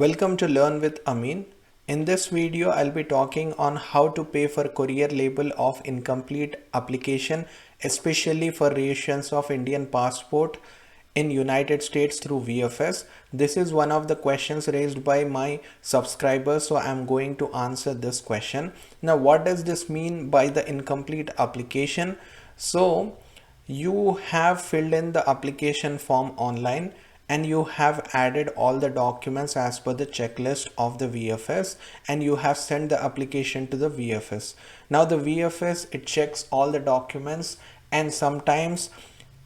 Welcome to Learn with Amine. In this video, I'll be talking on how to pay for courier label of incomplete application, especially for reissuance of Indian passport in United States through VFS. This is one of the questions raised by my subscribers, so I'm going to answer this question. Now, what does this mean by the incomplete application? So, you have filled in the application form online and you have added all the documents as per the checklist of the VFS and you have sent the application to the VFS. Now the VFS, it checks all the documents, and sometimes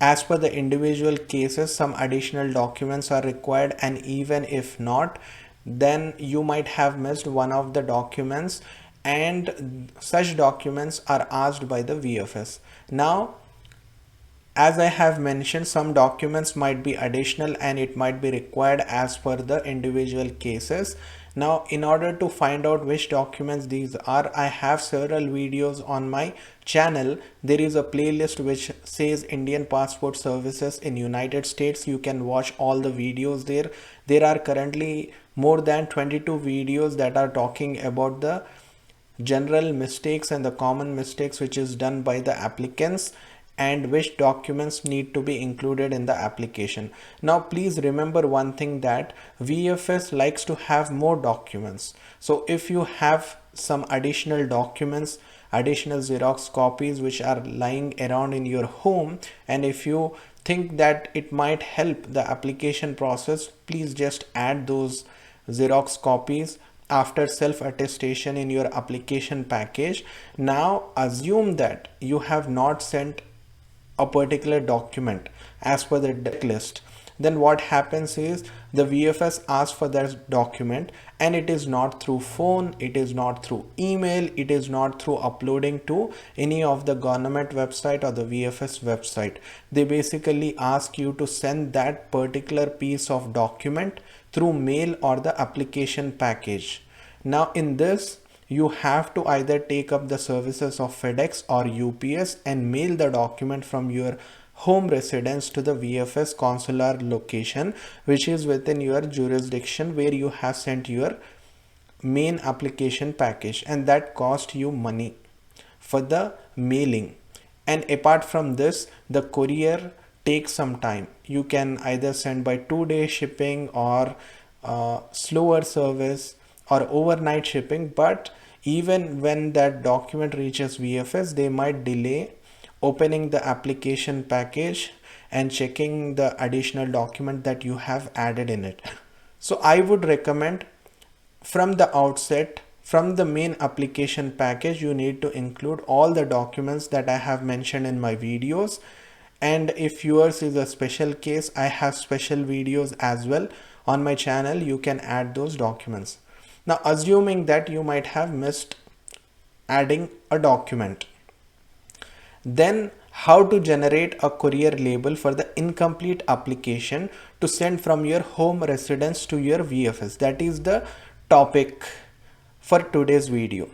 as per the individual cases some additional documents are required, and even if not, then you might have missed one of the documents, and such documents are asked by the VFS. Now, as I have mentioned, some documents might be additional and it might be required as per the individual cases. Now, in order to find out which documents these are, I have several videos on my channel. There is a playlist which says Indian Passport Services in United States. You can watch all the videos there. There are currently more than 22 videos that are talking about the general mistakes and the common mistakes which is done by the applicants, and which documents need to be included in the application. Now please remember one thing, that VFS likes to have more documents. So if you have some additional documents, additional Xerox copies which are lying around in your home, and if you think that it might help the application process, please just add those Xerox copies after self-attestation in your application package. Now assume that you have not sent a particular document as per the checklist. Then what happens is the VFS asks for that document, and it is not through phone, it is not through email, it is not through uploading to any of the government website or the VFS website. They basically ask you to send that particular piece of document through mail or the application package. Now in this, you have to either take up the services of FedEx or UPS and mail the document from your home residence to the VFS consular location, which is within your jurisdiction where you have sent your main application package, and that cost you money for the mailing. And apart from this, the courier takes some time. You can either send by 2-day shipping or slower service or overnight shipping, but even when that document reaches VFS, they might delay opening the application package and checking the additional document that you have added in it. So I would recommend from the outset, from the main application package, you need to include all the documents that I have mentioned in my videos. And if yours is a special case, I have special videos as well on my channel. You can add those documents. Now, assuming that you might have missed adding a document, then how to generate a courier label for the incomplete application to send from your home residence to your VFS. That is the topic for today's video.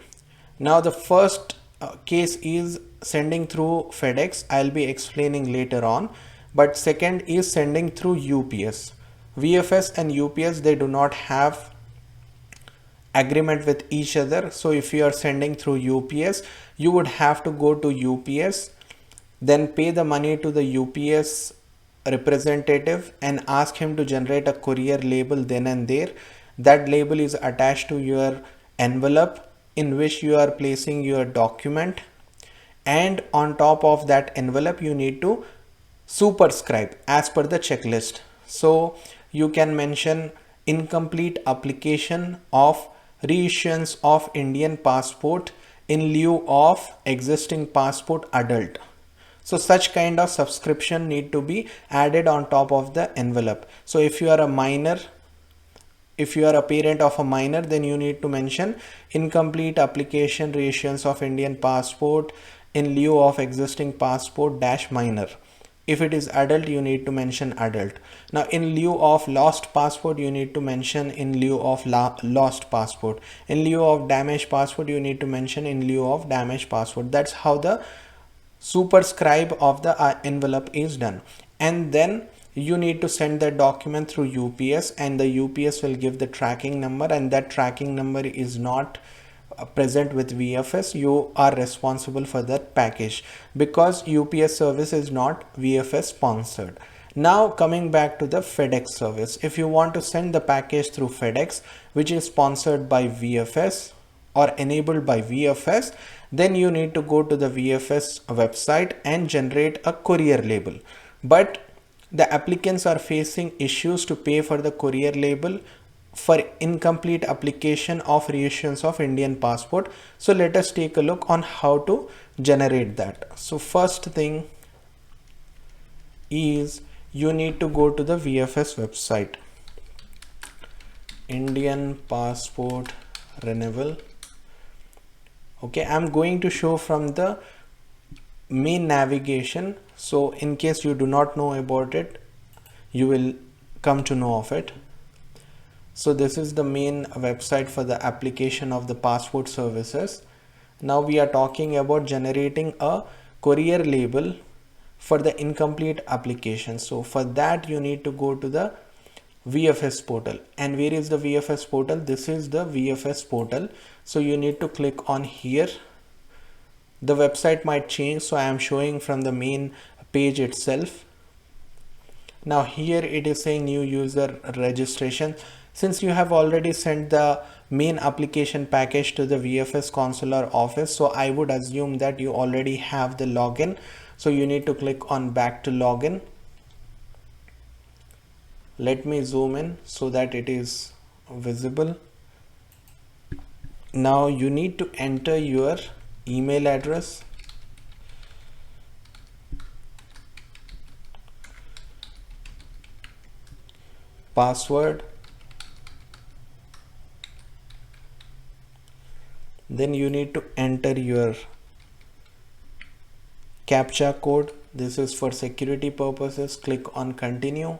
Now, the first case is sending through FedEx. I'll be explaining later on. But second is sending through UPS. VFS and UPS, they do not have agreement with each other. So if you are sending through UPS, you would have to go to UPS, then pay the money to the UPS representative and ask him to generate a courier label then and there. That label is attached to your envelope in which you are placing your document, and on top of that envelope you need to superscribe as per the checklist. So you can mention incomplete application of reissuance of Indian passport in lieu of existing passport adult. So such kind of subscription need to be added on top of the envelope. So if you are a minor, if you are a parent of a minor, then you need to mention incomplete application reissuance of Indian passport in lieu of existing passport dash minor. If it is adult, you need to mention adult. Now in lieu of lost passport, you need to mention in lieu of lost passport. In lieu of damaged passport, you need to mention in lieu of damaged passport. That's how the superscribe of the envelope is done. And then you need to send that document through UPS, and the UPS will give the tracking number, and that tracking number is not present with VFS. You are responsible for that package because UPS service is not VFS sponsored. Now coming back to the FedEx service, if you want to send the package through FedEx, which is sponsored by VFS or enabled by VFS, then you need to go to the VFS website and generate a courier label. But the applicants are facing issues to pay for the courier label for incomplete application of reissuance of Indian passport. So let us take a look on how to generate that. So first thing is you need to go to the VFS website, Indian passport renewal. Okay, I'm going to show from the main navigation, so in case you do not know about it, you will come to know of it. So this is the main website for the application of the passport services. Now we are talking about generating a courier label for the incomplete application. So for that you need to go to the VFS portal. And where is the VFS portal? This is the VFS portal. So you need to click on here. The website might change, so I am showing from the main page itself. Now here it is saying new user registration. Since you have already sent the main application package to the VFS consular office, so I would assume that you already have the login. So you need to click on back to login. Let me zoom in so that it is visible. Now you need to enter your email address, password, then you need to enter your CAPTCHA code. This is for security purposes. Click on continue.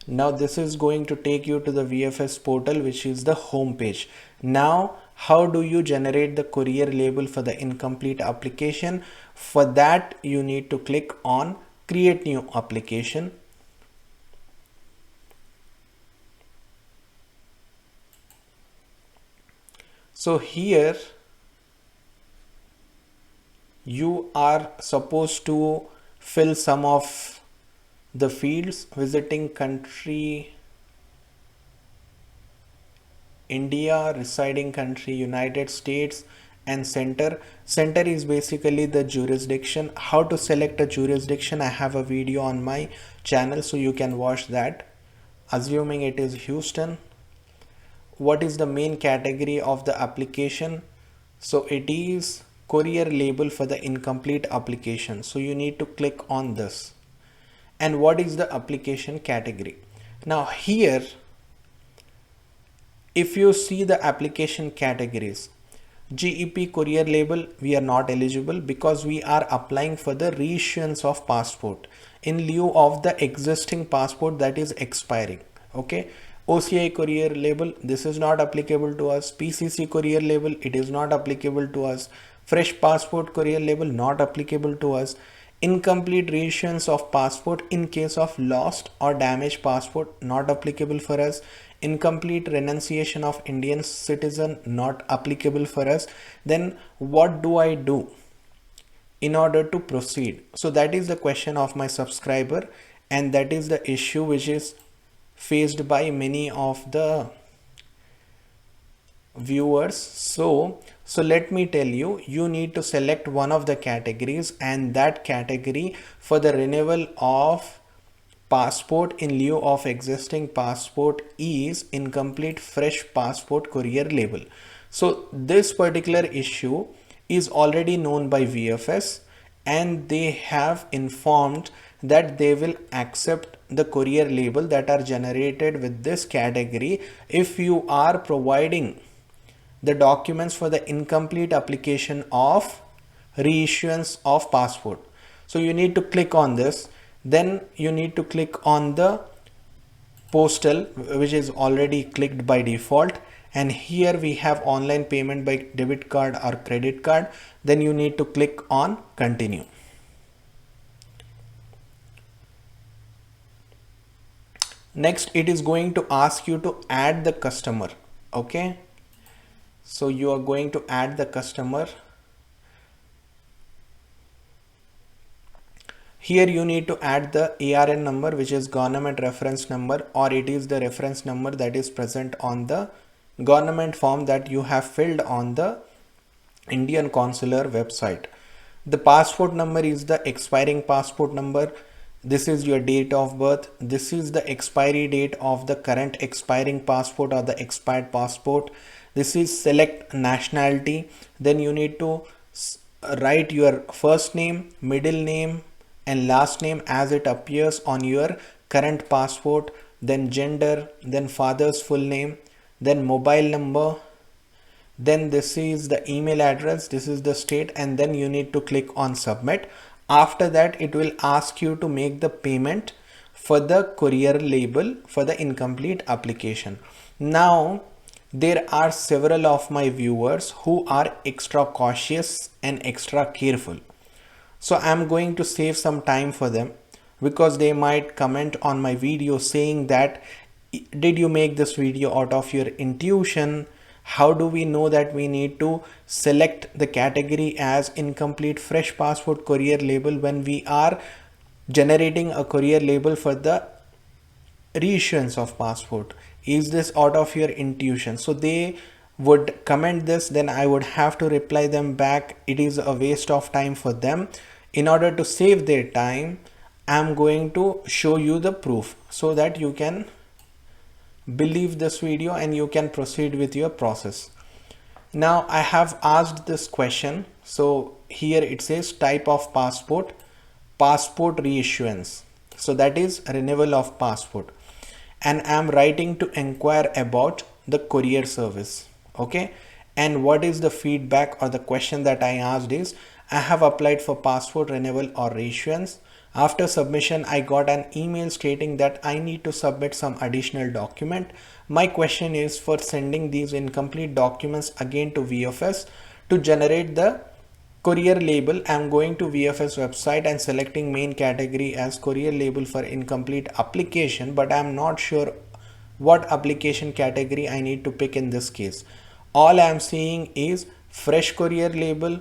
Now this is going to take you to the VFS portal, which is the home page. Now how do you generate the courier label for the incomplete application? For that you need to click on create new application. So here you are supposed to fill some of the fields: visiting country India, residing country United States, and center. Center is basically the jurisdiction. How to select a jurisdiction, I have a video on my channel, so you can watch that. Assuming it is Houston. What is the main category of the application? So it is courier label for the incomplete application. So you need to click on this. And what is the application category? Now here, if you see the application categories, GEP courier label, we are not eligible because we are applying for the reissuance of passport in lieu of the existing passport that is expiring. Okay. OCI courier label, this is not applicable to us. PCC courier label, it is not applicable to us. Fresh passport courier label, not applicable to us. Incomplete reissuance of passport in case of lost or damaged passport, not applicable for us. Incomplete renunciation of Indian citizen, not applicable for us. Then what do I do in order to proceed? So that is the question of my subscriber, and that is the issue which is faced by many of the viewers. So let me tell you, you need to select one of the categories, and that category for the renewal of passport in lieu of existing passport is incomplete fresh passport courier label. So this particular issue is already known by VFS, and they have informed that they will accept the courier label that are generated with this category if you are providing the documents for the incomplete application of reissuance of passport. So you need to click on this. Then you need to click on the postal, which is already clicked by default. And here we have online payment by debit card or credit card. Then you need to click on continue. Next, it is going to ask you to add the customer. Okay, so you are going to add the customer. Here you need to add the ARN number, which is government reference number, or it is the reference number that is present on the government form that you have filled on the Indian consular website. The passport number is the expiring passport number. This is your date of birth. This is the expiry date of the current expiring passport or the expired passport. This is select nationality. Then you need to write your first name, middle name, and last name as it appears on your current passport. Then gender, then father's full name, then mobile number, then this is the email address, this is the state, and then you need to click on submit. After that, it will ask you to make the payment for the courier label for the incomplete application. Now there are several of my viewers who are extra cautious and extra careful, so I'm going to save some time for them, because they might comment on my video saying that, did you make this video out of your intuition? How do we know that we need to select the category as incomplete fresh passport courier label when we are generating a courier label for the reissuance of passport? Is this out of your intuition? So they would comment this, then I would have to reply them back. It is a waste of time for them. In order to save their time, I'm going to show you the proof so that you can believe this video and you can proceed with your process. Now I have asked this question. So here it says type of passport, passport reissuance. So that is renewal of passport. And I'm writing to inquire about the courier service. Okay. And what is the feedback, or the question that I asked is, I have applied for passport renewal or reissuance. After submission, I got an email stating that I need to submit some additional document. My question is for sending these incomplete documents again to VFS to generate the courier label. I'm going to VFS website and selecting main category as courier label for incomplete application, but I'm not sure what application category I need to pick in this case. All I'm seeing is fresh courier label,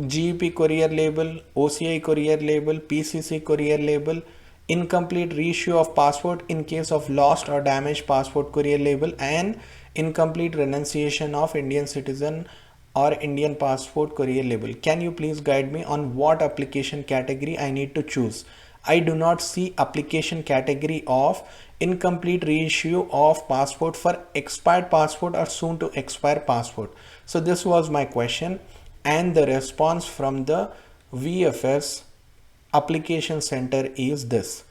GEP courier label, OCI courier label, PCC courier label, incomplete reissue of passport in case of lost or damaged passport courier label, and incomplete renunciation of Indian citizen or Indian passport courier label. Can you please guide me on what application category I need to choose? I do not see application category of incomplete reissue of passport for expired passport or soon to expire passport. So this was my question. And the response from the VFS application center is this.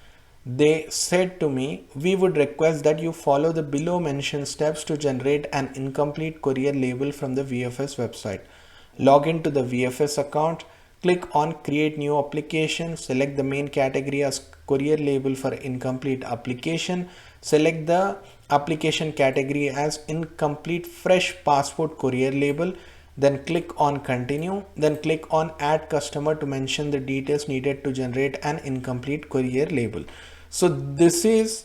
They said to me, we would request that you follow the below mentioned steps to generate an incomplete courier label from the VFS website. Log into the VFS account, click on create new application, select the main category as courier label for incomplete application, select the application category as incomplete fresh passport courier label, then click on continue, then click on add customer to mention the details needed to generate an incomplete courier label. So this is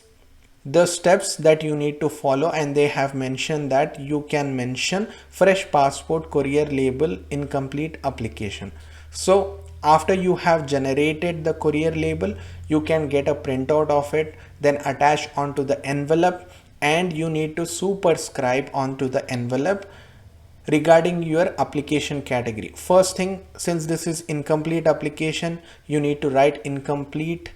the steps that you need to follow, and they have mentioned that you can mention fresh passport courier label incomplete application. So after you have generated the courier label, you can get a printout of it, then attach onto the envelope, and you need to superscribe onto the envelope regarding your application category. First thing, since this is incomplete application, you need to write incomplete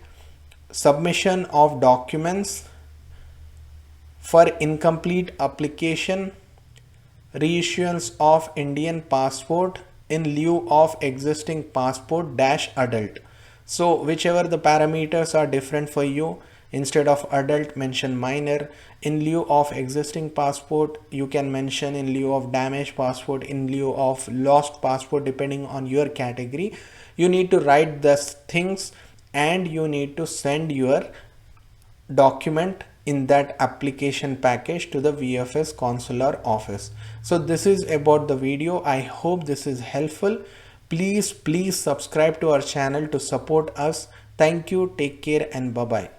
submission of documents for incomplete application, reissuance of Indian passport in lieu of existing passport dash adult. So whichever the parameters are different for you, instead of adult mention minor, in lieu of existing passport you can mention in lieu of damaged passport, in lieu of lost passport, depending on your category. You need to write these things and you need to send your document in that application package to the VFS consular office. So this is about the video. I hope this is helpful. Please subscribe to our channel to support us. Thank you, take care, and bye bye.